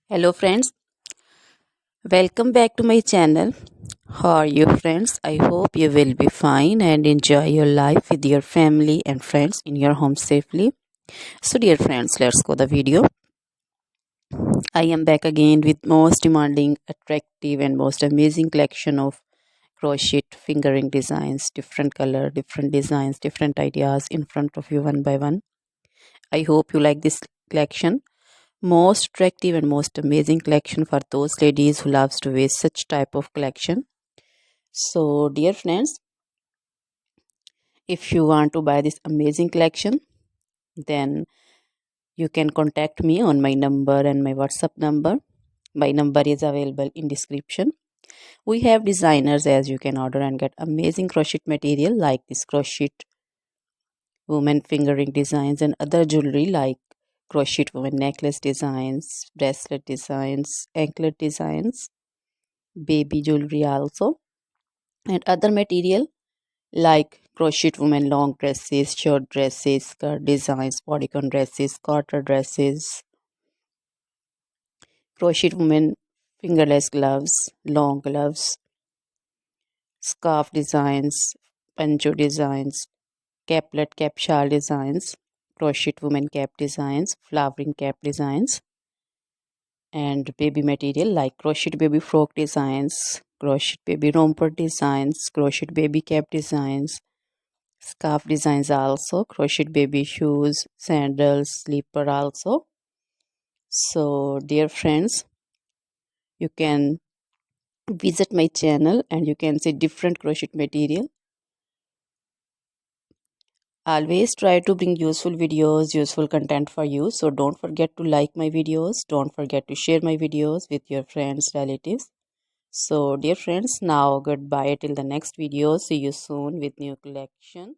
Hello friends, welcome back to my channel. How are you friends? I hope you will be fine and enjoy your life with your family and friends in your home safely. So dear friends, let's go the video. I am back again with most demanding, attractive and most amazing collection of crochet fingering designs, different color, different designs, different ideas in front of you one by one. I hope you like this collection. Most attractive and most amazing collection for those ladies who loves to wear such type of collection. So dear friends, if you want to buy this amazing collection, then you can contact me on my number and my WhatsApp number. My number is available in description. We have designers as you can order and get amazing crochet material like this crochet woman fingering designs and other jewelry like crochet woman necklace designs, bracelet designs, anklet designs, baby jewelry also, and other material like crochet women long dresses, short dresses, skirt designs, bodycon dresses, quarter dresses, crochet women fingerless gloves, long gloves, scarf designs, pancho designs, caplet cap shawl designs, crochet women cap designs, flowering cap designs, and baby material like crochet baby frock designs, crochet baby romper designs, crochet baby cap designs, scarf designs also, crochet baby shoes, sandals, slipper also. So dear friends, you can visit my channel and you can see different crochet material. Always try to bring useful videos, useful content for you. So don't forget to like my videos, don't forget to share my videos with your friends, relatives. So dear friends, now goodbye till the next video. See you soon with new collection.